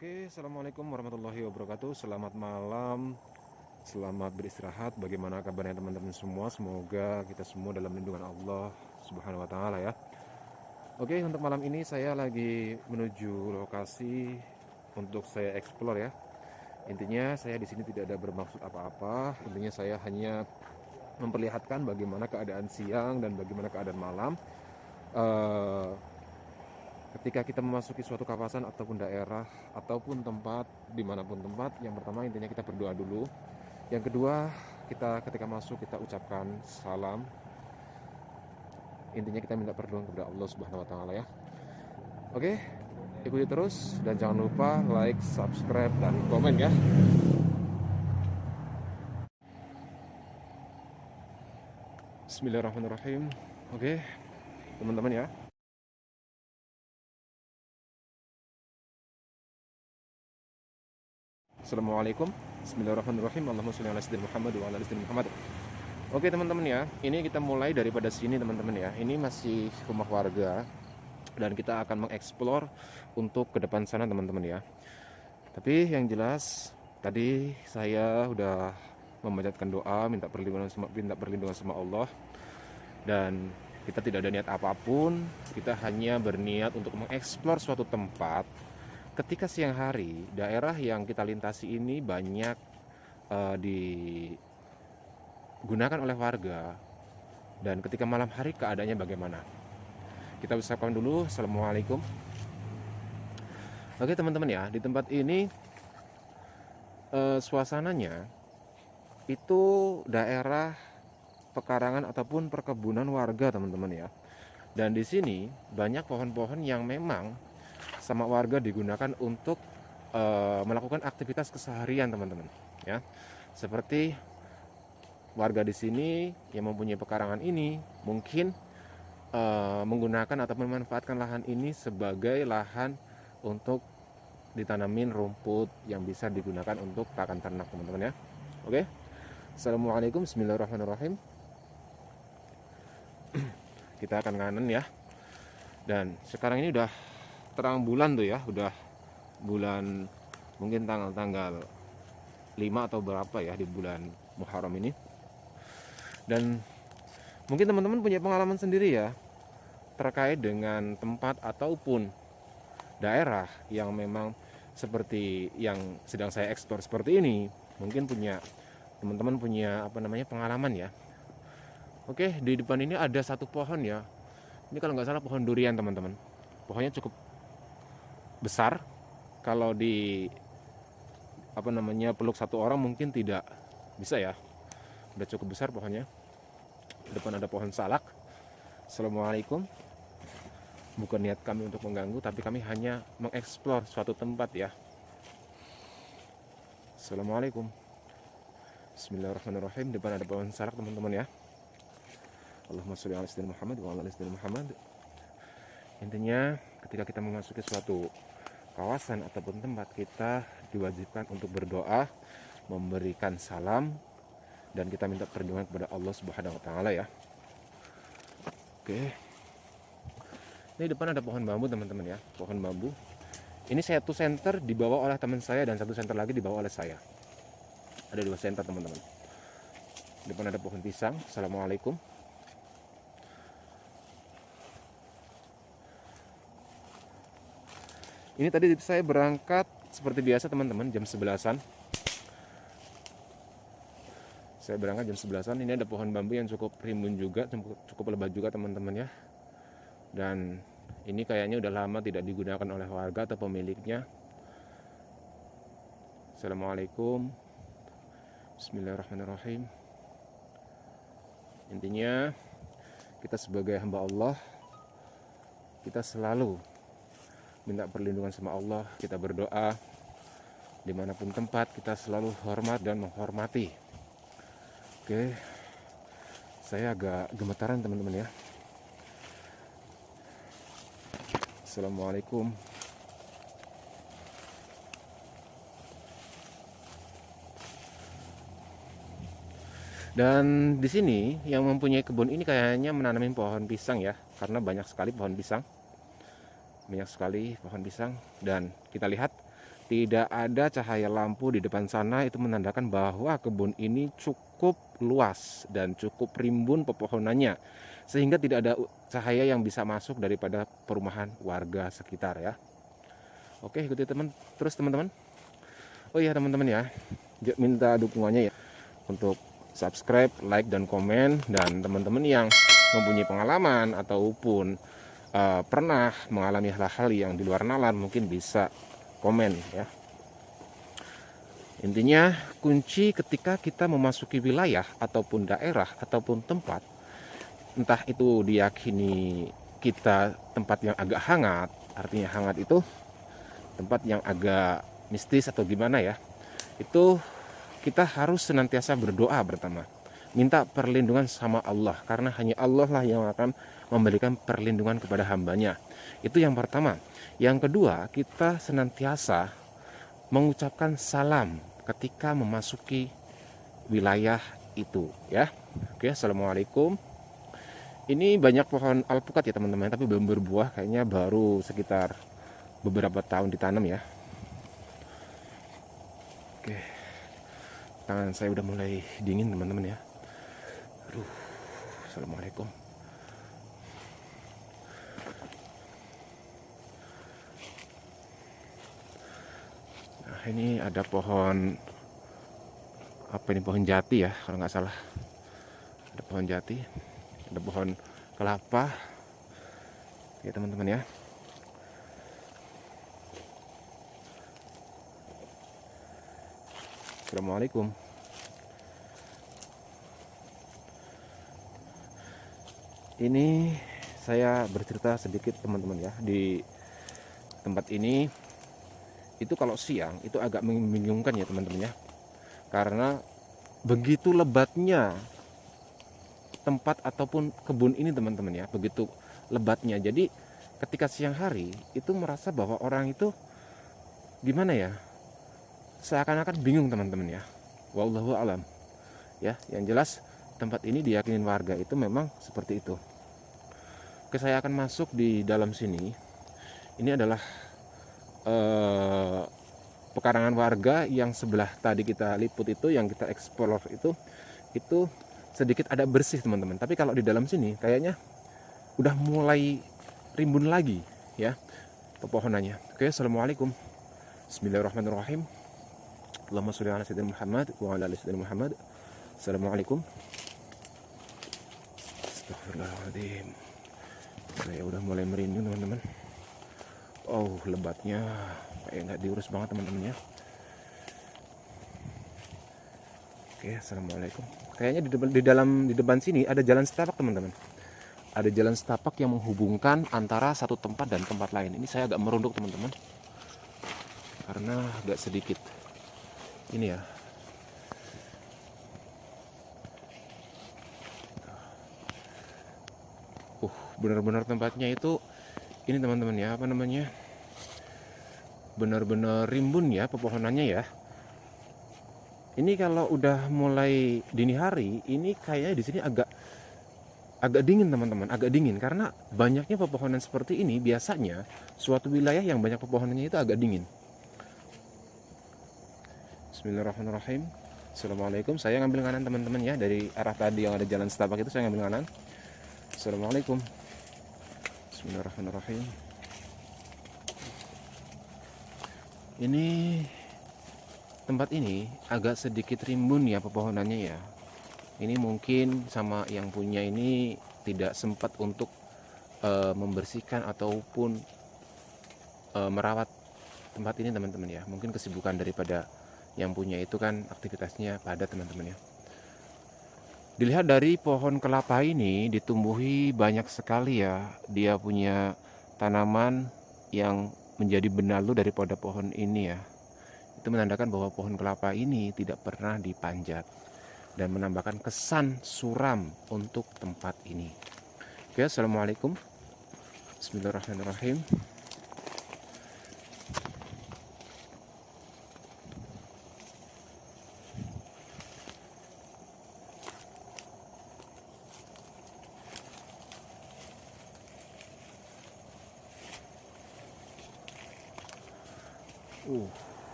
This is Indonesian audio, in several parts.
Oke, assalamualaikum warahmatullahi wabarakatuh. Selamat malam, selamat beristirahat. Bagaimana kabarnya teman-teman semua? Semoga kita semua dalam lindungan Allah Subhanahu wa Ta'ala ya. Oke, untuk malam ini saya lagi menuju lokasi untuk saya explore ya. Intinya saya di sini tidak ada bermaksud apa-apa. Intinya saya hanya memperlihatkan bagaimana keadaan siang dan bagaimana keadaan malam. Eh, Ketika kita memasuki suatu kawasan ataupun daerah ataupun tempat, dimanapun tempat, yang pertama intinya kita berdoa dulu. Yang kedua, kita ketika masuk kita ucapkan salam. Intinya kita minta perlindungan kepada Allah Subhanahu wa Ta'ala ya. Oke, ikuti terus dan jangan lupa like, subscribe, dan komen ya. Bismillahirrahmanirrahim. Oke, teman-teman ya. Assalamualaikum. Bismillahirrahmanirrahim. Allahumma sholli ala sayyidina Muhammad wa ala ali sayyidina Muhammad. Oke teman-teman ya, ini kita mulai daripada sini teman-teman ya. Ini masih rumah warga dan kita akan mengeksplor untuk ke depan sana teman-teman ya. Tapi yang jelas tadi saya udah memanjatkan doa, minta perlindungan sama Allah, dan kita tidak ada niat apapun. Kita hanya berniat untuk mengeksplor suatu tempat. Ketika siang hari, daerah yang kita lintasi ini banyak digunakan oleh warga, dan ketika malam hari keadaannya bagaimana. Kita ucapkan dulu assalamualaikum. Oke teman-teman ya, di tempat ini suasananya itu daerah pekarangan ataupun perkebunan warga teman-teman ya. Dan di sini banyak pohon-pohon yang memang sama warga digunakan untuk melakukan aktivitas keseharian teman-teman ya. Seperti warga di sini yang mempunyai pekarangan ini mungkin menggunakan atau memanfaatkan lahan ini sebagai lahan untuk ditanamin rumput yang bisa digunakan untuk pakan ternak teman-teman ya. Oke, assalamualaikum, bismillahirrahmanirrahim. Kita akan nganen ya. Dan sekarang ini udah terang bulan tuh ya, udah bulan mungkin tanggal 5 atau berapa ya di bulan Muharram ini. Dan mungkin teman-teman punya pengalaman sendiri ya terkait dengan tempat ataupun daerah yang memang seperti yang sedang saya eksplor seperti ini. Mungkin teman-teman punya pengalaman ya. Oke, di depan ini ada satu pohon ya. Ini kalau nggak salah pohon durian teman-teman. Pohonnya cukup besar. Kalau peluk satu orang mungkin tidak bisa ya. Udah cukup besar pohonnya. Depan ada pohon salak. Assalamualaikum. Bukan niat kami untuk mengganggu, tapi kami hanya mengeksplor suatu tempat ya. Assalamualaikum. Bismillahirrahmanirrahim. Depan ada pohon salak teman-teman ya. Allahumma sholli ala sayyidina Muhammad wa ala ali sayyidina Muhammad. Intinya ketika kita memasuki suatu kawasan ataupun tempat, kita diwajibkan untuk berdoa, memberikan salam, dan kita minta perlindungan kepada Allah Subhanahu wa Ta'ala ya. Oke. Ini depan ada pohon bambu teman-teman ya, pohon bambu. Ini satu center dibawa oleh teman saya dan satu center lagi dibawa oleh saya. Ada 2 center teman-teman. Depan ada pohon pisang. Assalamualaikum. Ini tadi saya berangkat seperti biasa teman-teman jam 11-an. Saya berangkat jam 11-an. Ini ada pohon bambu yang cukup rimbun juga, cukup lebat juga teman-teman ya. Dan ini kayaknya udah lama tidak digunakan oleh warga atau pemiliknya. Assalamualaikum. Bismillahirrahmanirrahim. Intinya kita sebagai hamba Allah, kita selalu minta perlindungan sama Allah. Kita berdoa dimanapun tempat, kita selalu hormat dan menghormati. Oke, saya agak gemetaran teman-teman ya. Assalamualaikum. Dan di sini yang mempunyai kebun ini kayaknya menanamin pohon pisang ya, karena banyak sekali pohon pisang. Banyak sekali pohon pisang, dan kita lihat tidak ada cahaya lampu di depan sana, itu menandakan bahwa kebun ini cukup luas dan cukup rimbun pepohonannya, sehingga tidak ada cahaya yang bisa masuk daripada perumahan warga sekitar ya. Oke, ikuti terus teman-teman. Oh iya teman-teman ya, minta dukungannya ya untuk subscribe, like, dan komen. Dan teman-teman yang mempunyai pengalaman ataupun pernah mengalami hal-hal yang di luar nalar, mungkin bisa komen ya. Intinya kunci ketika kita memasuki wilayah ataupun daerah ataupun tempat, entah itu diyakini kita tempat yang agak hangat, artinya hangat itu tempat yang agak mistis atau gimana ya, itu kita harus senantiasa berdoa pertama, minta perlindungan sama Allah, karena hanya Allah lah yang akan memberikan perlindungan kepada hambanya. Itu yang pertama. Yang kedua, kita senantiasa mengucapkan salam ketika memasuki wilayah itu ya. Oke, assalamualaikum. Ini banyak pohon alpukat ya teman-teman, tapi belum berbuah, kayaknya baru sekitar beberapa tahun ditanam ya. Oke, tangan saya udah mulai dingin teman-teman ya. Aduh, assalamualaikum. Nah, ini ada pohon apa ini, pohon jati ya kalau nggak salah. Ada pohon jati, ada pohon kelapa ya teman-teman ya. Assalamualaikum. Ini saya bercerita sedikit teman-teman ya. Di tempat ini itu kalau siang itu agak membingungkan ya teman-teman ya, karena begitu lebatnya tempat ataupun kebun ini teman-teman ya, begitu lebatnya. Jadi ketika siang hari itu merasa bahwa orang itu gimana ya, seakan-akan bingung teman-teman ya. Wallahu alam ya. Yang jelas tempat ini diyakinin warga itu memang seperti itu. Oke, saya akan masuk di dalam sini. Ini adalah pekarangan warga yang sebelah tadi kita liput itu, yang kita explore itu sedikit ada bersih teman-teman. Tapi kalau di dalam sini kayaknya udah mulai rimbun lagi ya pepohonannya. Oke, assalamualaikum. Bismillahirrahmanirrahim. Allahumma sholli ala sayyidina Muhammad wa ala ali sayyidina Muhammad. Assalamualaikum. Astagfirullahaladzim. Saya udah mulai merinding teman-teman. Oh, lebatnya kayak nggak diurus banget teman-teman ya. Oke, assalamualaikum. Kayaknya di depan sini ada jalan setapak teman-teman. Ada jalan setapak yang menghubungkan antara satu tempat dan tempat lain. Ini saya agak merunduk teman-teman, karena agak sedikit ini ya. Benar-benar tempatnya itu ini teman-teman ya, apa namanya, benar-benar rimbun ya pepohonannya ya. Ini kalau udah mulai dini hari ini kayaknya di sini agak dingin teman-teman, agak dingin, karena banyaknya pepohonan seperti ini. Biasanya suatu wilayah yang banyak pepohonannya itu agak dingin. Bismillahirrahmanirrahim. Assalamualaikum. Saya ngambil kanan teman-teman ya, dari arah tadi yang ada jalan setapak itu saya ngambil kanan. Assalamualaikum. Bismillahirrahmanirrahim. Ini tempat ini agak sedikit rimbun ya pepohonannya ya. Ini mungkin sama yang punya ini tidak sempat untuk membersihkan ataupun merawat tempat ini teman-teman ya. Mungkin kesibukan daripada yang punya itu kan aktivitasnya padat teman-teman ya. Dilihat dari pohon kelapa ini ditumbuhi banyak sekali ya. Dia punya tanaman yang menjadi benalu daripada pohon ini ya. Itu menandakan bahwa pohon kelapa ini tidak pernah dipanjat dan menambahkan kesan suram untuk tempat ini. Oke, assalamualaikum. Bismillahirrahmanirrahim.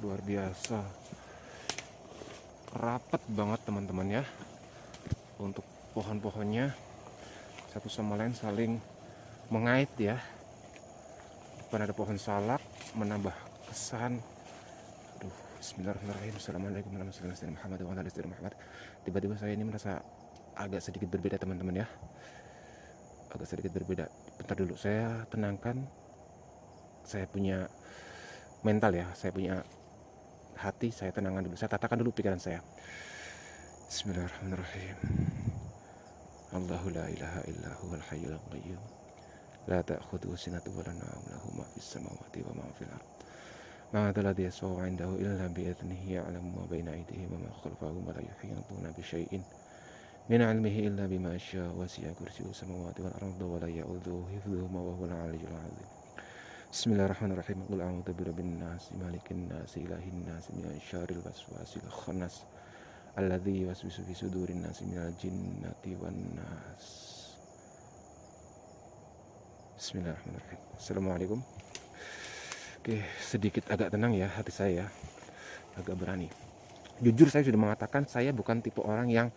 luar biasa rapat banget teman-teman ya. Untuk pohon-pohonnya satu sama lain saling mengait ya. Depan ada pohon salak menambah kesan. Aduh, bismillahirrahmanirrahim. Assalamualaikum warahmatullahi wabarakatuh. Tiba-tiba saya ini merasa agak sedikit berbeda teman-teman ya. Agak sedikit berbeda. Bentar dulu, saya tenangkan. Saya punya mental ya, saya punya hati, saya tenangkan dulu. Saya tatakan dulu pikiran saya. Bismillahirrahmanirrahim. Allahu la ilaha illa huwal hayyul qayyum. La ta'khudhuhu sinatun wa la nawm, lahu ma fis samawati wa ma fil ardh. Ma alladhi yashfa'u 'indahu illa bi idhnihi, ya'lamu ma bayna aydihim wa ma khalfahum, wa la yuhituna bi syai'in min 'ilmihi illa bima syaa, wasi'a kursiyyuhu samawati wal ardh wa la ya'uduhu hifdhuhuma wa huwal 'aliyyul 'azim. Bismillahirrahmanirrahim. Qul a'udzu birabbin nas, malikin nas, ilahin nas, min syarril waswasil khannas, alladzi yuwaswisu fi sudurin nas minal jinnati wan nas. Bismillahirrahmanirrahim. Assalamualaikum. Oke, sedikit agak tenang ya hati saya, agak berani. Jujur saya sudah mengatakan saya bukan tipe orang yang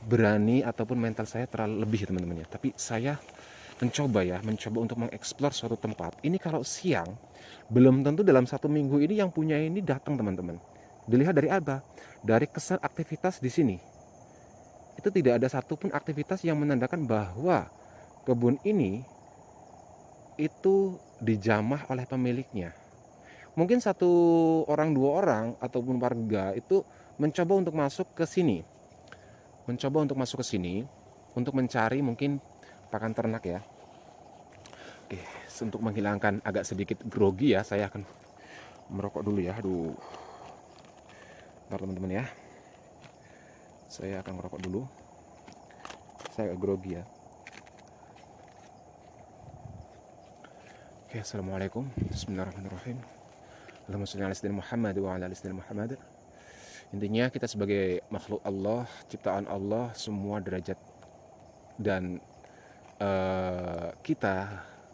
berani ataupun mental saya terlalu lebih teman-teman ya. Tapi saya mencoba untuk mengeksplor suatu tempat. Ini kalau siang, belum tentu dalam 1 minggu ini yang punya ini datang teman-teman. Dilihat dari apa? Dari kesan aktivitas di sini. Itu tidak ada satupun aktivitas yang menandakan bahwa kebun ini itu dijamah oleh pemiliknya. Mungkin 1 orang 2 orang ataupun warga itu mencoba untuk masuk ke sini. Untuk mencari mungkin pakan ternak ya. Oke, untuk menghilangkan agak sedikit grogi ya, saya akan merokok dulu ya. Aduh. Bentar teman-teman ya. Saya akan merokok dulu. Saya agak grogi ya. Oke, assalamualaikum. Bismillahirrahmanirrahim. Allahumma sholli ala sayyidina Muhammad wa ala ali sayyidina Muhammad. Intinya kita sebagai makhluk Allah, ciptaan Allah, semua derajat dan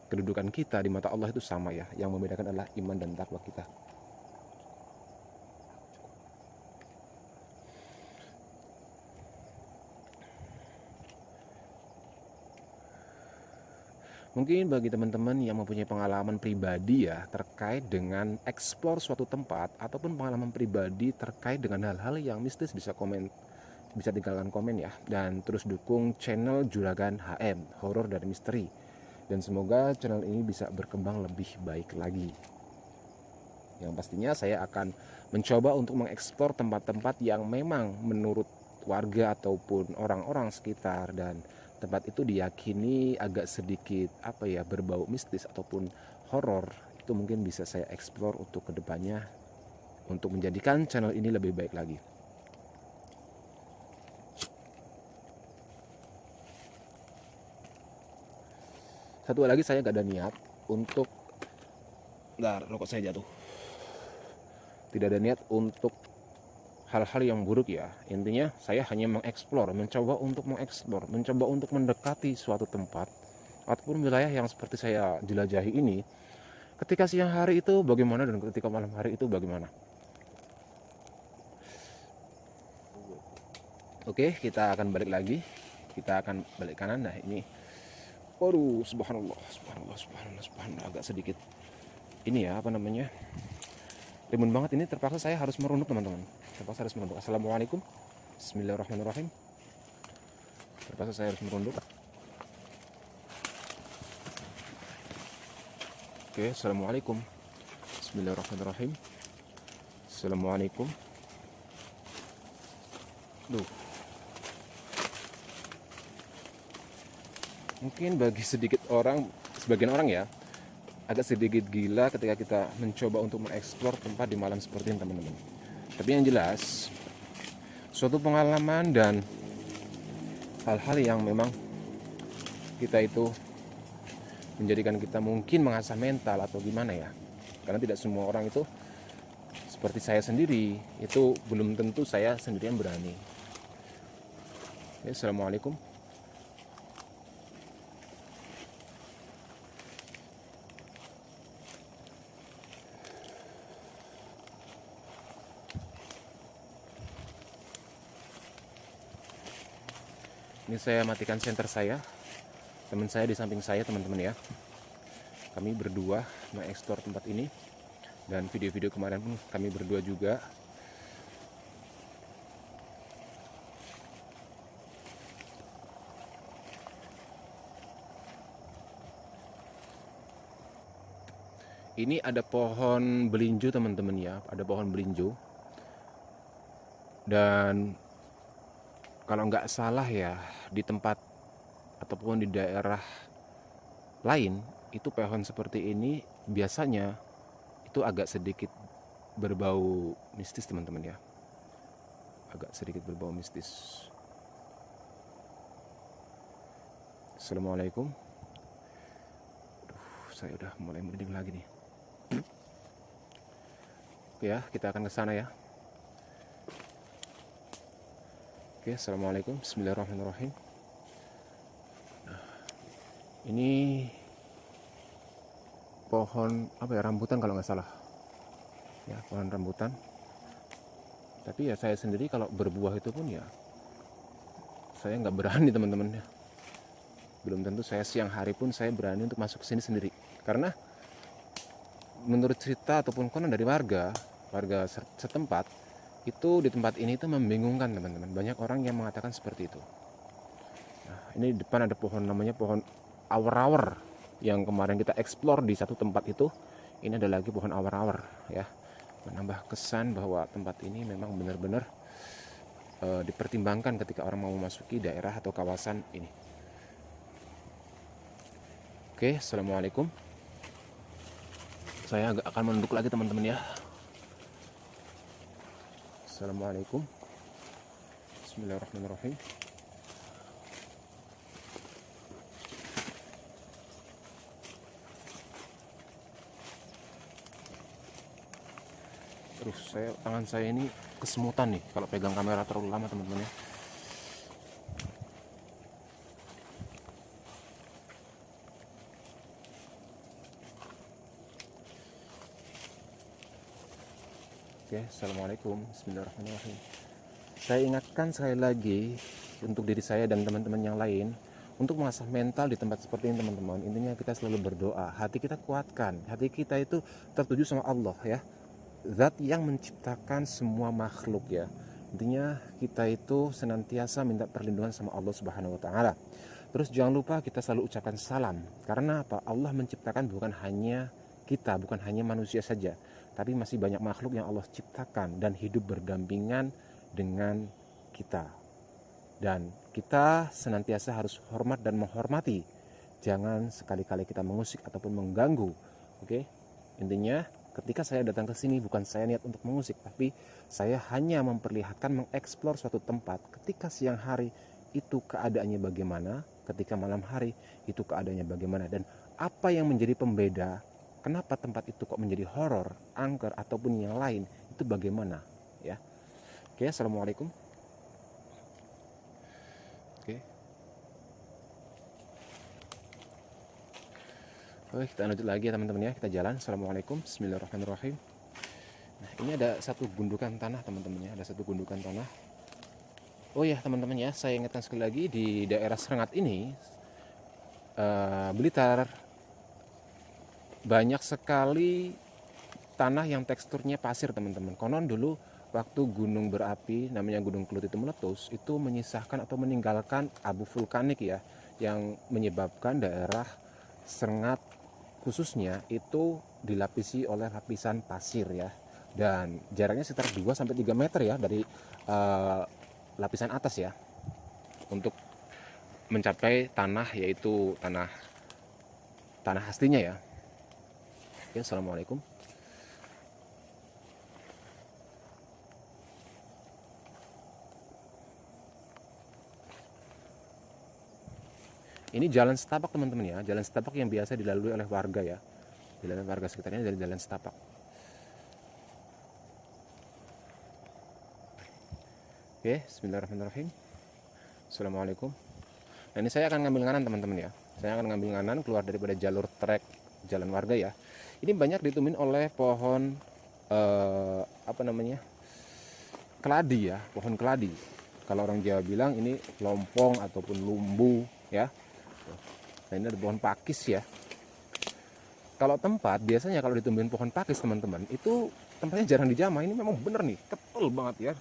kedudukan kita di mata Allah itu sama ya. Yang membedakan adalah iman dan takwa kita. Mungkin bagi teman-teman yang mempunyai pengalaman pribadi ya terkait dengan eksplor suatu tempat ataupun pengalaman pribadi terkait dengan hal-hal yang mistis, bisa tinggalkan komen ya, dan terus dukung channel Juragan HM, horor dan misteri, dan semoga channel ini bisa berkembang lebih baik lagi. Yang pastinya saya akan mencoba untuk mengeksplor tempat-tempat yang memang menurut warga ataupun orang-orang sekitar dan tempat itu diyakini agak sedikit berbau mistis ataupun horor, itu mungkin bisa saya eksplor untuk kedepannya untuk menjadikan channel ini lebih baik lagi. Satu lagi, saya gak ada niat untuk rokok saya jatuh. Tidak ada niat untuk hal-hal yang buruk ya. Intinya saya hanya mencoba untuk mendekati suatu tempat ataupun wilayah yang seperti saya jelajahi ini. Ketika siang hari itu bagaimana dan ketika malam hari itu bagaimana. Oke, kita akan balik lagi. Kita akan balik kanan. Nah ini, waduh, subhanallah, agak sedikit ini ya, rimbun banget ini. Terpaksa saya harus merunduk teman-teman. Assalamualaikum. Bismillahirrahmanirrahim. Terpaksa saya harus merunduk. Oke, assalamualaikum. Bismillahirrahmanirrahim. Assalamualaikum. Duh. Mungkin bagi sebagian orang ya, agak sedikit gila ketika kita mencoba untuk mengeksplor tempat di malam seperti ini teman-teman. Tapi yang jelas, suatu pengalaman dan hal-hal yang memang kita itu menjadikan kita mungkin mengasah mental atau gimana ya. Karena tidak semua orang itu seperti saya sendiri, itu belum tentu saya sendirian berani. Ya, assalamualaikum. Ini saya matikan senter saya. Teman saya di samping saya, teman-teman ya. Kami berdua mengeksplor tempat ini. Dan video-video kemarin pun kami berdua juga. Ini ada pohon belinjo teman-teman ya, ada pohon belinjo. Dan kalau nggak salah ya, di tempat ataupun di daerah lain, itu pohon seperti ini biasanya itu agak sedikit berbau mistis teman-teman ya. Agak sedikit berbau mistis. Assalamualaikum. Saya udah mulai merinding lagi nih. Ya, kita akan ke sana ya. Oke, assalamualaikum, bismillahirrahmanirrahim. Nah, ini pohon apa ya, rambutan kalau nggak salah. Ya, pohon rambutan. Tapi ya saya sendiri kalau berbuah itu pun ya saya nggak berani teman-teman ya. Belum tentu saya siang hari pun saya berani untuk masuk ke sini sendiri. Karena menurut cerita ataupun konon dari warga setempat, itu di tempat ini itu membingungkan teman-teman. Banyak orang yang mengatakan seperti itu. Nah, ini di depan ada pohon namanya pohon awar-awar yang kemarin kita eksplor di satu tempat itu. Ini ada lagi pohon awar-awar ya. Menambah kesan bahwa tempat ini memang benar-benar dipertimbangkan ketika orang mau memasuki daerah atau kawasan ini. Oke, assalamualaikum. Saya akan menunduk lagi teman-teman ya. Assalamualaikum. Bismillahirrahmanirrahim. Terus tangan saya ini kesemutan nih kalau pegang kamera terlalu lama teman-teman ya. Oke, assalamualaikum, bismillahirrahmanirrahim. Saya ingatkan sekali lagi untuk diri saya dan teman-teman yang lain untuk mengasah mental di tempat seperti ini teman-teman. Intinya kita selalu berdoa, hati kita kuatkan, hati kita itu tertuju sama Allah ya, zat yang menciptakan semua makhluk ya. Intinya kita itu senantiasa minta perlindungan sama Allah Subhanahu wa taala. Terus jangan lupa kita selalu ucapkan salam. Karena apa? Allah menciptakan bukan hanya kita, bukan hanya manusia saja, tapi masih banyak makhluk yang Allah ciptakan dan hidup berdampingan dengan kita. Dan kita senantiasa harus hormat dan menghormati. Jangan sekali-kali kita mengusik ataupun mengganggu. Oke? Intinya ketika saya datang ke sini bukan saya niat untuk mengusik, tapi saya hanya memperlihatkan, mengeksplor suatu tempat. Ketika siang hari itu keadaannya bagaimana, ketika malam hari itu keadaannya bagaimana, dan apa yang menjadi pembeda. Kenapa tempat itu kok menjadi horor, angker ataupun yang lain, itu bagaimana ya. Oke, assalamualaikum. Oke. Oke, kita lanjut lagi ya teman-teman ya, kita jalan. Assalamualaikum, bismillahirrahmanirrahim. Nah, ini ada satu gundukan tanah teman-teman ya, ada satu gundukan tanah. Oh ya teman-teman ya, saya ingatkan sekali lagi di daerah Serengat ini, Blitar, banyak sekali tanah yang teksturnya pasir teman-teman. Konon dulu waktu gunung berapi namanya Gunung Kelut itu meletus, itu menyisakan atau meninggalkan abu vulkanik ya, yang menyebabkan daerah Serengat khususnya itu dilapisi oleh lapisan pasir ya. Dan jaraknya sekitar 2-3 meter ya dari lapisan atas ya, untuk mencapai tanah, yaitu tanah aslinya ya. Oke, assalamualaikum. Ini jalan setapak teman-teman ya, jalan setapak yang biasa dilalui oleh warga ya, jalan warga sekitarnya dari jalan setapak. Oke, bismillahirrahmanirrahim. Assalamualaikum. Nah, ini saya akan ngambil kanan teman-teman ya, saya akan ngambil kanan keluar daripada jalur trek jalan warga ya. Ini banyak ditumin oleh pohon keladi ya, pohon keladi. Kalau orang Jawa bilang ini lompong ataupun lumbu ya. Nah, ini ada pohon pakis ya. Kalau tempat biasanya kalau ditumbuhin pohon pakis teman-teman, itu tempatnya jarang dijamah. Ini memang bener nih, ketel banget ya.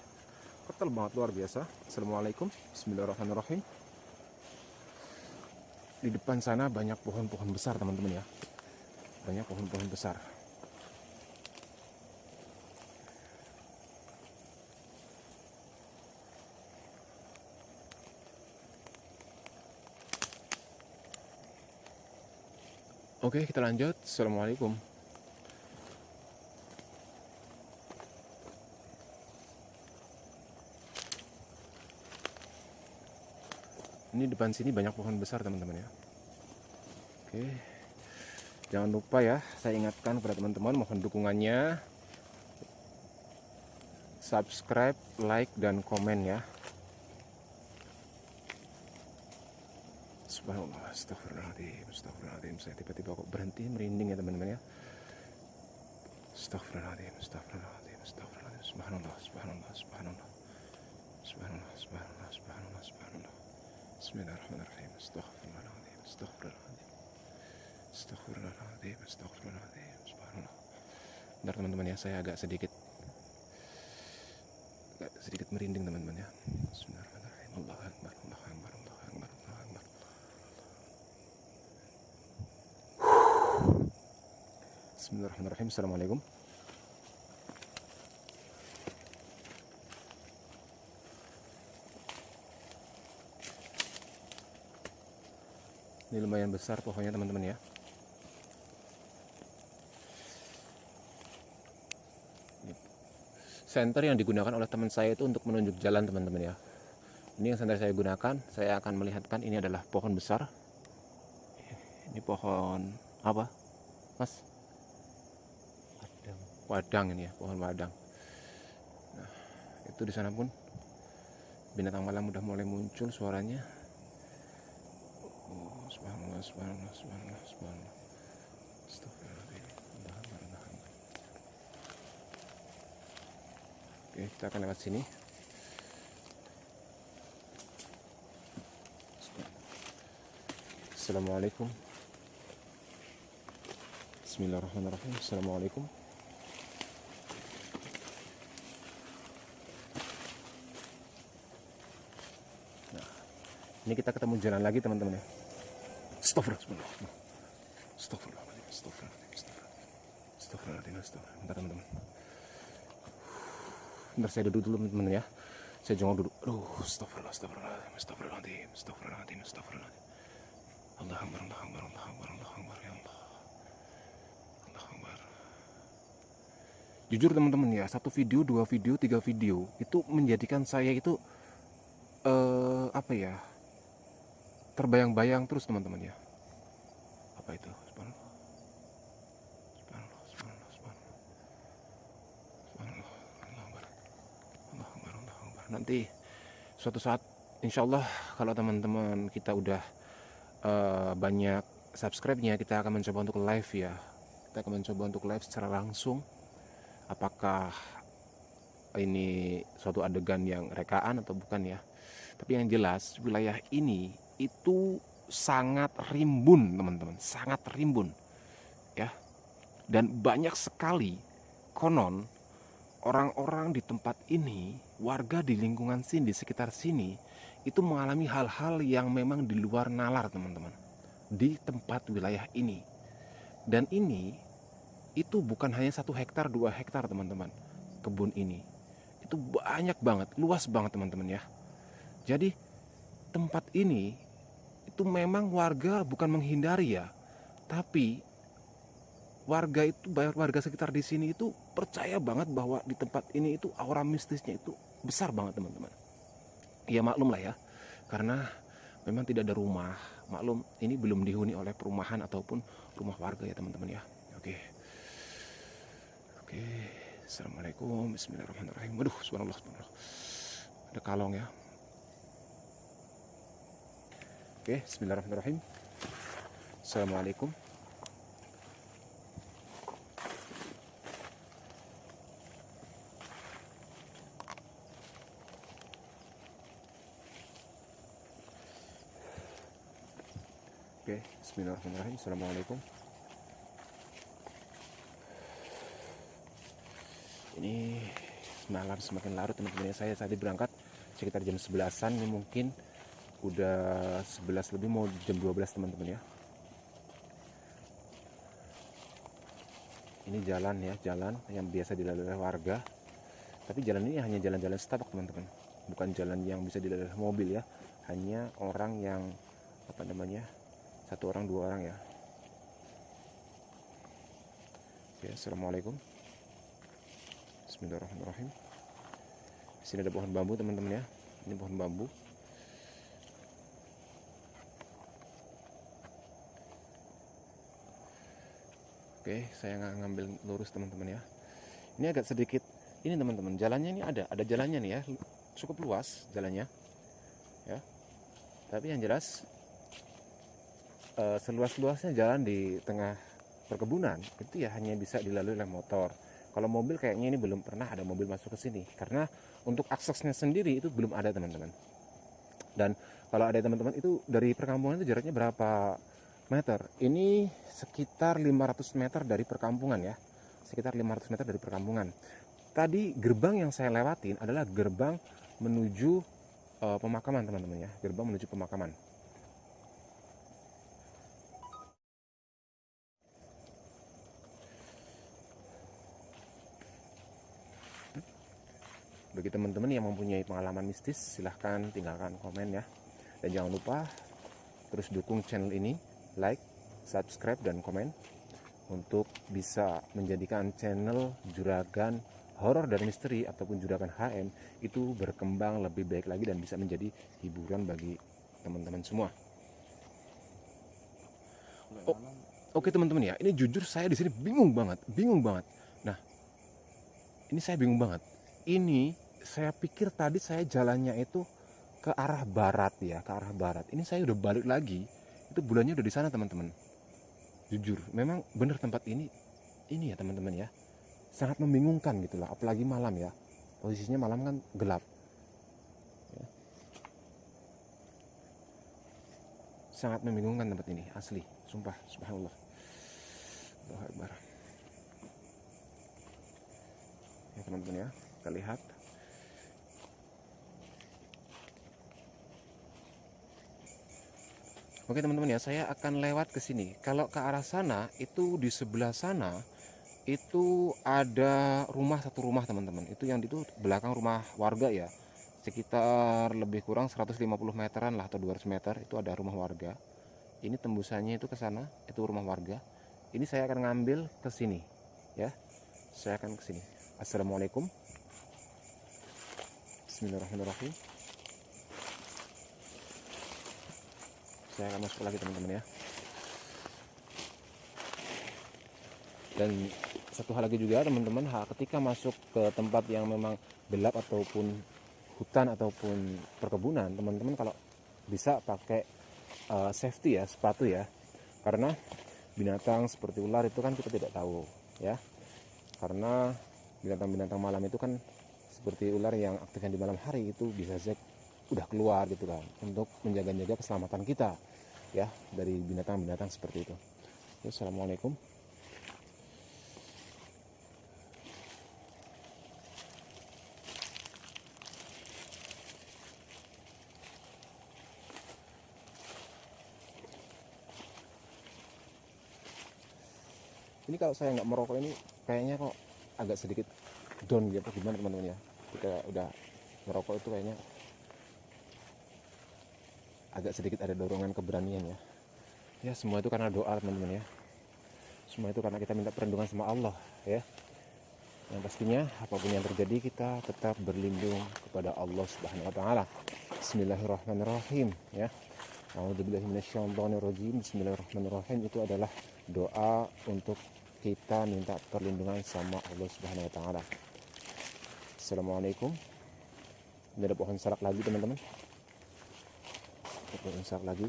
Ketel banget, luar biasa. Assalamualaikum, bismillahirrahmanirrahim. Di depan sana banyak pohon-pohon besar teman-teman ya. Banyak pohon-pohon besar. Oke, kita lanjut. Assalamualaikum. Ini depan sini banyak pohon besar teman-teman ya. Oke. Jangan lupa ya, saya ingatkan kepada teman-teman, mohon dukungannya. Subscribe, like, dan komen ya. Subhanallah, astagfirullahaladzim, astagfirullahaladzim. Saya tiba-tiba kok berhenti merinding ya teman-teman ya. Astagfirullahaladzim, astagfirullahaladzim, astagfirullahaladzim. Subhanallah, subhanallah, subhanallah. Subhanallah, subhanallah, subhanallah, subhanallah. Bismillahirrahmanirrahim. Astagfirullahaladzim, astagfirullahaladzim. Astagfirullahaladzim, astagfirullahaladzim. Subhanallah. Bentar teman-teman ya, saya agak sedikit merinding teman-teman ya. Bismillahirrahmanirrahim. Allahu Akbar, Allahu Akbar, Allahu Akbar, Allahu Akbar. Bismillahirrahmanirrahim. Assalamualaikum. Ini lumayan besar pohonnya teman-teman ya. Senter yang digunakan oleh teman saya itu untuk menunjuk jalan teman-teman ya. Ini yang senter saya gunakan. Saya akan melihatkan ini adalah pohon besar. Ini pohon apa, Mas? Wadang ini ya, pohon wadang. Nah, itu di sana pun binatang malam udah mulai muncul suaranya. Oh, subhanallah, subhanallah, subhanallah, subhanallah. Astagfirullahaladzim. Oke, kita akan lewat sini. Assalamualaikum. Bismillahirrahmanirrahim. Assalamualaikum. Nah, ini kita ketemu jalan lagi teman-teman ya. Astagfirullah. Astagfirullahaladzim, astagfirullahaladzim, astagfirullahaladzim, astagfirullahaladzim. Bentar teman-teman. Bentar saya duduk dulu teman-teman ya. Saya jongkok duduk. Aduh, astagfirullah, astagfirullahaladzim, astagfirullahaladzim, astagfirullahaladzim, astagfirullahaladzim. Allahu Akbar, Allahu Akbar, Allahu Akbar, Allahu Akbar, ya Allah. Allahu Akbar. Jujur teman-teman ya, satu video, dua video, tiga video itu menjadikan saya itu apa ya? Terbayang-bayang terus teman-teman ya. Apa itu? Subhanallah. Subhanallah, subhanallah, subhanallah. Subhanallah. Allahu Akbar. Allahu Akbar, Allahu Akbar. Nanti suatu saat insyaallah kalau teman-teman kita udah banyak subscribe-nya, kita akan mencoba untuk live ya. Kita akan mencoba untuk live secara langsung. Apakah ini suatu adegan yang rekaan atau bukan ya. Tapi yang jelas wilayah ini itu sangat rimbun teman-teman, sangat rimbun ya. Dan banyak sekali konon orang-orang di tempat ini, warga di lingkungan sini, di sekitar sini itu mengalami hal-hal yang memang di luar nalar teman-teman di tempat wilayah ini. Dan ini itu bukan hanya 1 hektar 2 hektar teman-teman. Kebun ini itu banyak banget, luas banget teman-teman ya. Jadi tempat ini itu memang warga bukan menghindari ya, tapi warga sekitar di sini itu percaya banget bahwa di tempat ini itu aura mistisnya itu besar banget teman-teman. Ya maklum lah ya, karena memang tidak ada rumah. Maklum ini belum dihuni oleh perumahan ataupun rumah warga ya teman-teman ya. Oke. Assalamualaikum. Bismillahirrahmanirrahim. Waduh, subhanallah, subhanallah. Ada kalong ya. Oke, bismillahirrahmanirrahim. Assalamualaikum. Oke, bismillahirrahmanirrahim. Assalamualaikum. Ini malam semakin larut teman-teman ya. Saya tadi berangkat sekitar jam 11-an, ini mungkin udah 11 lebih mau jam 12 teman-teman ya. Ini jalan ya, jalan yang biasa dilalui oleh warga. Tapi jalan ini hanya jalan-jalan setapak teman-teman, bukan jalan yang bisa dilalui mobil ya. Hanya orang yang apa namanya, satu orang dua orang ya. Oke, assalamualaikum. Bismillahirrahmanirrahim. Di sini ada pohon bambu teman-teman ya. Ini pohon bambu. Oke, saya ngambil lurus teman-teman ya. Ini agak sedikit ini teman-teman, jalannya ini ada jalannya nih ya, cukup luas jalannya ya. Tapi yang jelas seluas-luasnya jalan di tengah perkebunan itu ya hanya bisa dilalui oleh motor. Kalau mobil kayaknya ini belum pernah ada mobil masuk ke sini, karena untuk aksesnya sendiri itu belum ada teman-teman. Dan kalau ada teman-teman itu dari perkampungan itu jaraknya berapa meter? Ini sekitar 500 meter dari perkampungan ya, sekitar 500 meter dari perkampungan. Tadi gerbang yang saya lewatin adalah gerbang menuju pemakaman teman-teman ya, gerbang menuju pemakaman. Bagi teman-teman yang mempunyai pengalaman mistis, silahkan tinggalkan komen ya. Dan jangan lupa terus dukung channel ini, like, subscribe, dan komen untuk bisa menjadikan channel Juragan Horor dan Misteri ataupun Juragan HM itu berkembang lebih baik lagi dan bisa menjadi hiburan bagi teman-teman semua. Oke teman-teman ya, ini jujur saya di sini bingung banget. Nah, ini saya bingung banget. Ini saya pikir tadi saya jalannya itu ke arah barat ya, ke arah barat. Ini saya udah balik lagi, itu bulannya udah di sana teman-teman. Jujur, memang benar tempat ini ya teman-teman ya, sangat membingungkan gitu lah, apalagi malam ya. Posisinya malam kan gelap ya. Sangat membingungkan tempat ini, asli, sumpah, subhanallah. Allahu Akbar. Ya teman-teman ya, kita lihat. Oke teman-teman ya, saya akan lewat ke sini. Kalau ke arah sana, itu di sebelah sana itu ada satu rumah teman-teman. Itu yang itu belakang rumah warga ya. Sekitar lebih kurang 150 meteran lah atau 200 meter itu ada rumah warga. Ini tembusannya itu ke sana, itu rumah warga. Ini saya akan ngambil ke sini ya. Saya akan ke sini. Assalamualaikum. Bismillahirrahmanirrahim. Saya akan masuk lagi teman-teman ya. Dan satu hal lagi juga teman-teman, ketika masuk ke tempat yang memang gelap ataupun hutan ataupun perkebunan, teman-teman kalau bisa pakai safety ya, sepatu ya. Karena binatang seperti ular itu kan kita tidak tahu ya. Karena binatang-binatang malam itu kan seperti ular yang aktifnya di malam hari itu bisa saja udah keluar gitu kan, untuk menjaga-jaga keselamatan kita ya dari binatang-binatang seperti itu. Assalamualaikum. Ini kalau saya nggak merokok ini kayaknya kok agak sedikit down gitu, gimana teman-teman ya. Kita udah merokok itu kayaknya agak sedikit ada dorongan keberanian ya. Ya semua itu karena doa teman-teman ya. Semua itu karena kita minta perlindungan sama Allah ya. Yang pastinya apapun yang terjadi kita tetap berlindung kepada Allah Subhanahu wa taala. Bismillahirrahmanirrahim ya. A'udzubillahi minasyaitonirrajim. Bismillahirrahmanirrahim itu adalah doa untuk kita minta perlindungan sama Allah Subhanahu wa taala. Assalamualaikum. Ini ada pohon salak lagi teman-teman. Pohon salak lagi.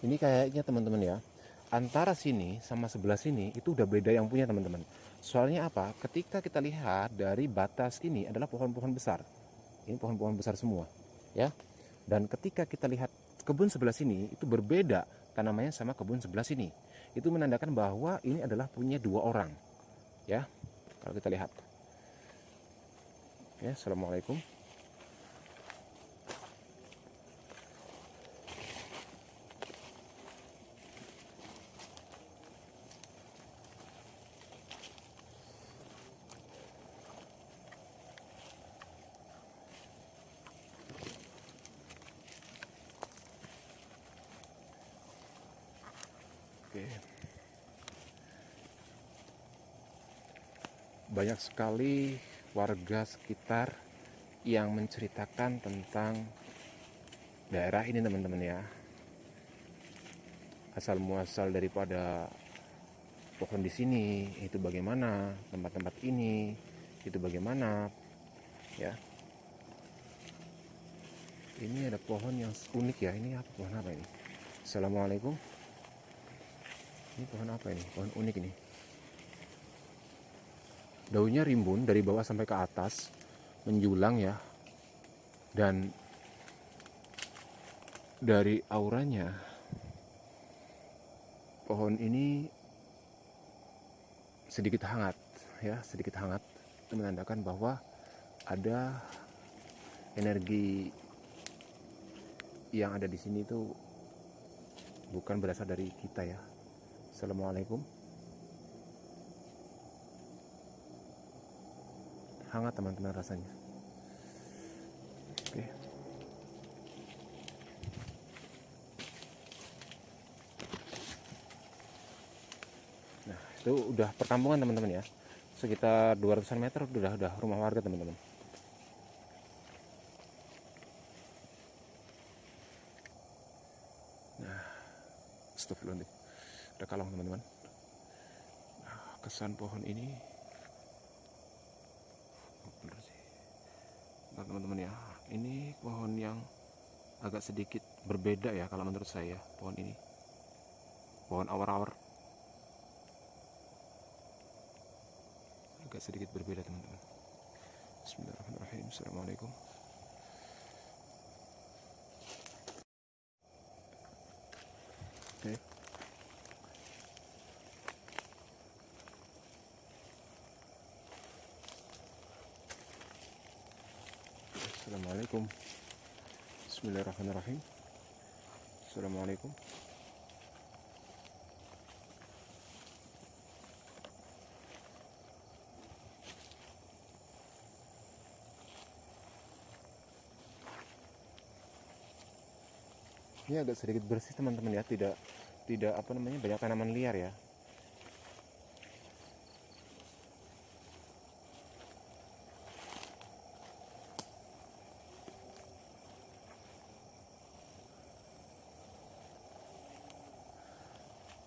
Ini kayaknya teman-teman ya, antara sini sama sebelah sini itu udah beda yang punya teman-teman. Soalnya apa? Ketika kita lihat dari batas ini adalah pohon-pohon besar. Ini pohon-pohon besar semua, ya. Dan ketika kita lihat kebun sebelah sini itu berbeda tanamannya sama kebun sebelah sini. Itu menandakan bahwa ini adalah punya dua orang, ya. Kalau kita lihat. Ya, assalamualaikum. Oke. Banyak sekali warga sekitar yang menceritakan tentang daerah ini teman-teman ya. Asal muasal daripada pohon di sini itu bagaimana, tempat-tempat ini itu bagaimana, ya. Ini ada pohon yang unik ya. Ini apa, pohon apa ini? Assalamualaikum. Ini pohon apa ini? Pohon unik ini. Daunnya rimbun dari bawah sampai ke atas, menjulang ya. Dan dari auranya, pohon ini sedikit hangat ya, sedikit hangat. Itu menandakan bahwa ada energi yang ada di sini itu bukan berasal dari kita ya. Assalamualaikum. Hangat teman-teman rasanya. Oke. Nah, itu udah perkampungan teman-teman ya. Sekitar 200 meter udah rumah warga teman-teman. Nah, astagfirullahaladzim. Ada kalong teman-teman. Nah, kesan pohon ini bener sih. Nah, teman-teman ya, ini pohon yang agak sedikit berbeda ya kalau menurut saya pohon ini. Pohon awar-awar. Agak sedikit berbeda teman-teman. Bismillahirrahmanirrahim. Assalamualaikum. Oke. Assalamualaikum. Bismillahirrahmanirrahim. Assalamualaikum. Ini agak sedikit bersih teman-teman ya, tidak apa namanya, banyak tanaman liar ya.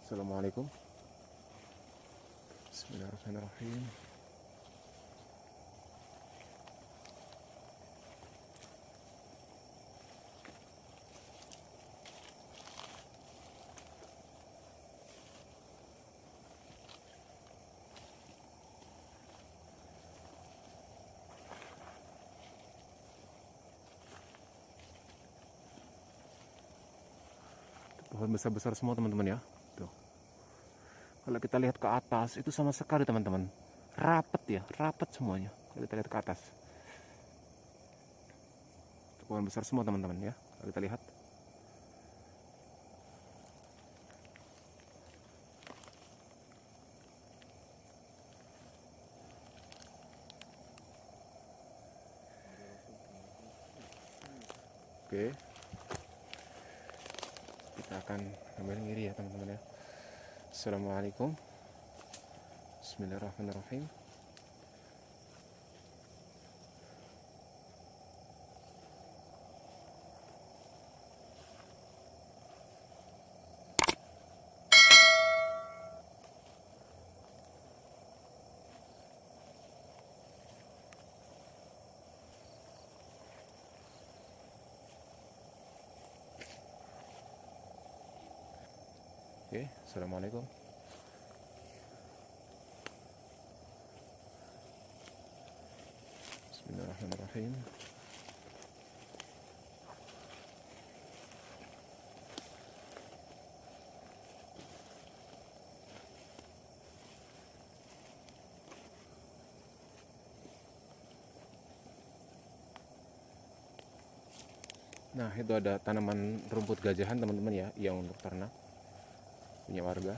Assalamualaikum. Bismillahirrahmanirrahim. Pohon besar-besar semua teman-teman ya. Tuh. Kalau kita lihat ke atas itu sama sekali teman-teman, rapet ya, rapet semuanya. Kalau kita lihat ke atas, itu pohon besar semua teman-teman ya. Kalau kita lihat, oke. Kita akan ambil ngiri ya teman-teman ya. Assalamualaikum. Bismillahirrahmanirrahim. Oke, assalamualaikum. Bismillahirrahmanirrahim. Nah, itu ada tanaman rumput gajahan teman-teman ya, yang untuk ternak punya warga.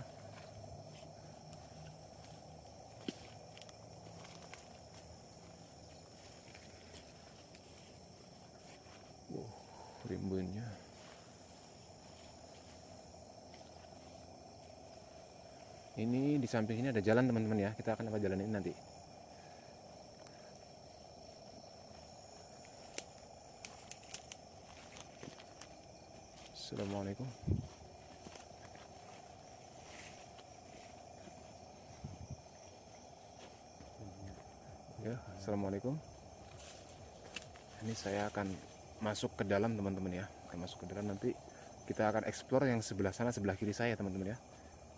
Rimbunnya. Ini di samping ini ada jalan teman-teman ya, kita akan lewat jalan ini nanti. Assalamualaikum. Ya, assalamualaikum. Ini saya akan masuk ke dalam teman-teman ya. Kita masuk ke dalam, nanti kita akan explore yang sebelah sana, sebelah kiri saya teman-teman ya.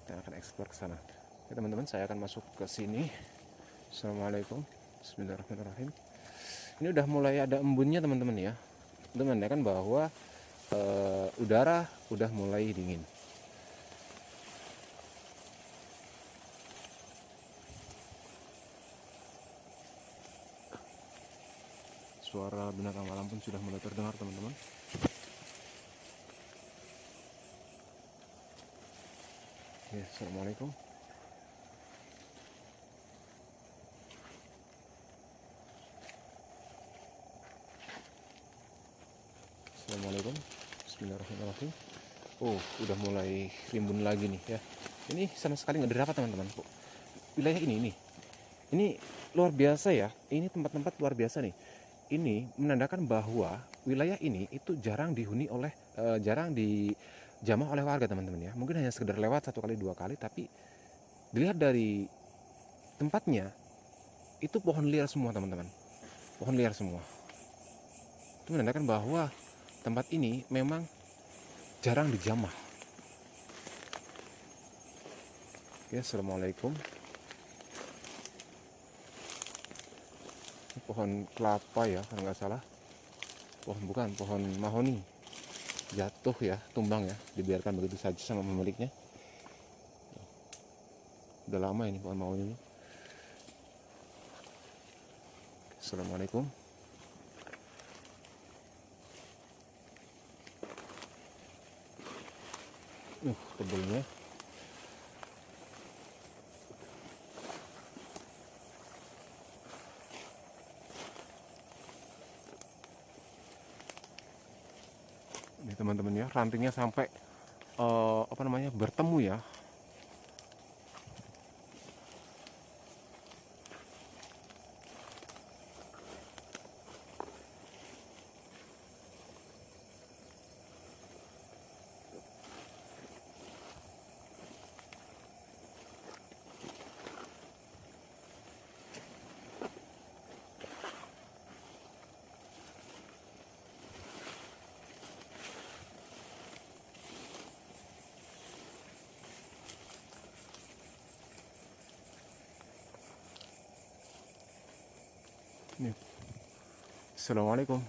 Kita akan explore ke sana. Oke teman-teman, saya akan masuk ke sini. Assalamualaikum. Bismillahirrahmanirrahim. Ini udah mulai ada embunnya teman-teman ya. Itu menandakan bahwa udara udah mulai dingin. Suara binatang alam pun sudah mulai terdengar teman-teman. Ya, assalamualaikum. Assalamualaikum. Bismillahirrahmanirrahim. Oh, udah mulai rimbun lagi nih ya. Ini sama sekali nggak dirapat teman-teman. Wilayah ini luar biasa ya. Ini tempat-tempat luar biasa nih. Ini menandakan bahwa wilayah ini itu jarang dihuni oleh jarang dijamah oleh warga teman-teman ya. Mungkin hanya sekedar lewat 1 kali 2 kali, tapi dilihat dari tempatnya itu pohon liar semua teman-teman. Pohon liar semua. Itu menandakan bahwa tempat ini memang jarang dijamah. Ya, assalamualaikum. Ini pohon kelapa ya, kalau nggak salah. Pohon mahoni. Jatuh ya, tumbang ya, dibiarkan begitu saja sama pemiliknya. Udah lama ini pohon mahoni ini. Assalamualaikum. Tebelnya. Ini teman-teman ya, rantingnya sampai bertemu ya. Nih. Assalamualaikum.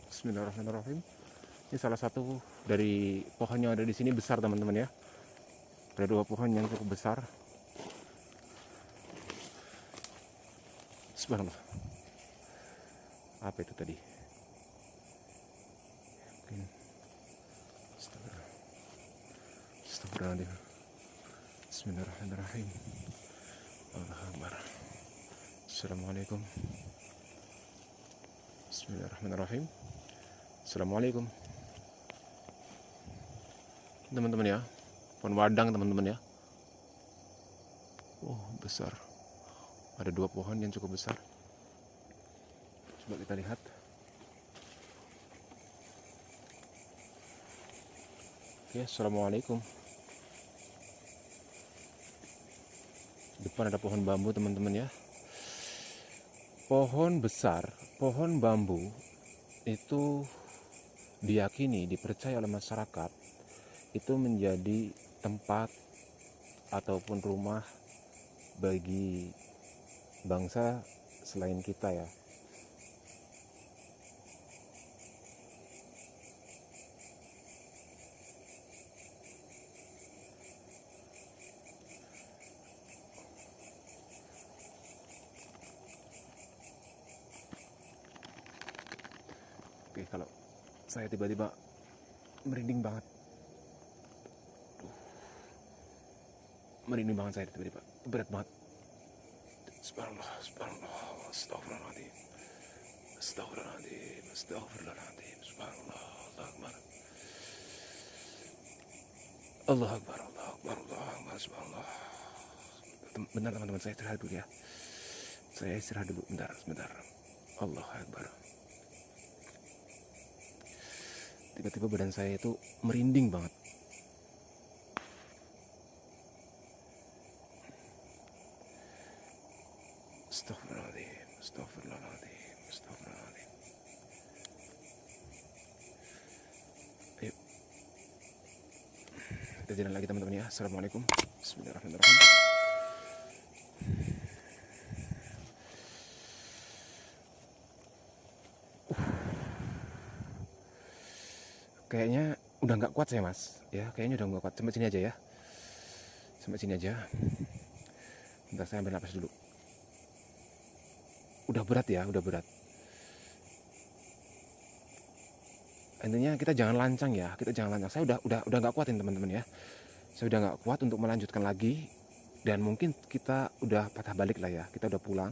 Bismillahirrahmanirrahim. Ini salah satu dari pohon yang ada di sini besar teman-teman ya. Ada 2 pohon yang cukup besar. Subhanallah. Apa itu tadi? Astagfirullahaladzim. Bismillahirrahmanirrahim. Allahu Akbar. Assalamualaikum. Bismillahirrahmanirrahim. Assalamualaikum. Teman-teman ya, pohon wadang teman-teman ya. Oh, besar. Ada 2 pohon yang cukup besar. Coba kita lihat. Oke, assalamualaikum. Depan ada pohon bambu teman-teman ya. Pohon besar, pohon bambu itu diyakini, dipercaya oleh masyarakat itu menjadi tempat ataupun rumah bagi bangsa selain kita ya. Oke, kalau saya tiba-tiba merinding banget. Merinding banget saya tiba-tiba. Berat banget. Subhanallah, subhanallah, astagfirullahaladzim. Astagfirullahaladzim, astagfirullahaladzim. Subhanallah, Allah Akbar. Allah Akbar, Allah Akbar, Allah Akbar, subhanallah. Benar teman-teman, saya istirahat dulu ya. Saya istirahat dulu, bentar, sebentar. Allah Akbar. Tiba-tiba badan saya itu merinding banget. Astagfirullahaladzim, astagfirullahaladzim, astagfirullahaladzim. Ayo, kita jalan lagi teman-teman ya. Assalamualaikum. Bismillahirrahmanirrahim. Kayaknya udah nggak kuat saya mas. Ya, kayaknya udah nggak kuat. Sampai sini aja ya. Sampai sini aja. Bentar saya ambil napas dulu. Udah berat ya, udah berat. Intinya kita jangan lancang ya, kita jangan lancang. Saya udah nggak kuatin teman-teman ya. Saya udah nggak kuat untuk melanjutkan lagi, dan mungkin kita udah patah balik lah ya. Kita udah pulang.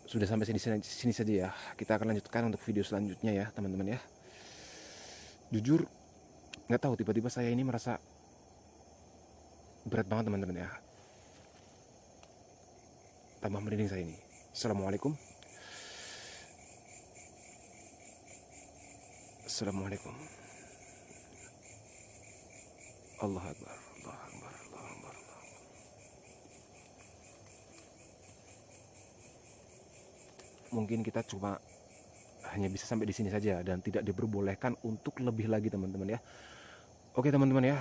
Sudah sampai sini saja ya. Kita akan lanjutkan untuk video selanjutnya ya teman-teman ya. Jujur nggak tahu, tiba-tiba saya ini merasa berat banget teman-teman ya. Tambah merinding saya ini. Assalamualaikum. Assalamualaikum. Allah Akbar, Allah Akbar, Allah Akbar, Allah Akbar. Mungkin kita cuma hanya bisa sampai di sini saja dan tidak diperbolehkan untuk lebih lagi teman-teman ya. Oke teman-teman ya.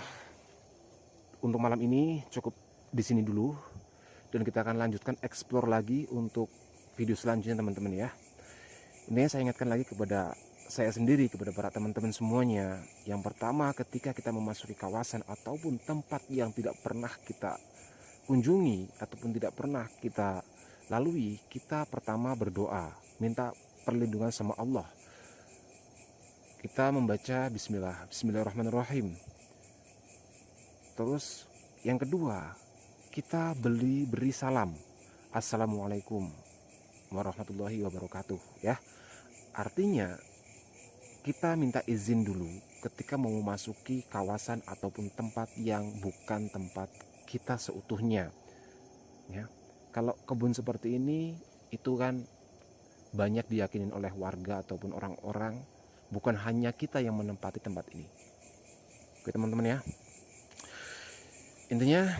Untuk malam ini cukup di sini dulu, dan kita akan lanjutkan explore lagi untuk video selanjutnya teman-teman ya. Ini saya ingatkan lagi kepada saya sendiri, kepada para teman-teman semuanya. Yang pertama, ketika kita memasuki kawasan ataupun tempat yang tidak pernah kita kunjungi ataupun tidak pernah kita lalui, kita pertama berdoa, minta perlindungan sama Allah. Kita membaca Bismillahirrahmanirrahim. Terus yang kedua, kita beri salam, Assalamualaikum warahmatullahi wabarakatuh ya. Artinya kita minta izin dulu ketika mau memasuki kawasan ataupun tempat yang bukan tempat kita seutuhnya ya. Kalau kebun seperti ini itu kan banyak diyakinin oleh warga ataupun orang-orang, bukan hanya kita yang menempati tempat ini. Oke teman-teman ya. Intinya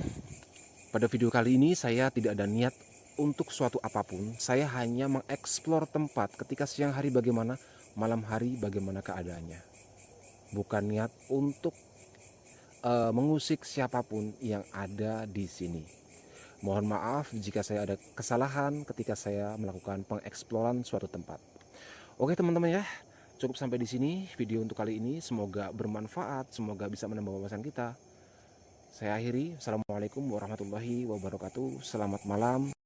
pada video kali ini saya tidak ada niat untuk suatu apapun. Saya hanya mengeksplor tempat ketika siang hari bagaimana, malam hari bagaimana keadaannya. Bukan niat untuk mengusik siapapun yang ada di sini. Mohon maaf jika saya ada kesalahan ketika saya melakukan pengeksploran suatu tempat. Oke teman-teman ya, cukup sampai di sini video untuk kali ini. Semoga bermanfaat, semoga bisa menambah wawasan kita. Saya akhiri. Assalamualaikum warahmatullahi wabarakatuh. Selamat malam.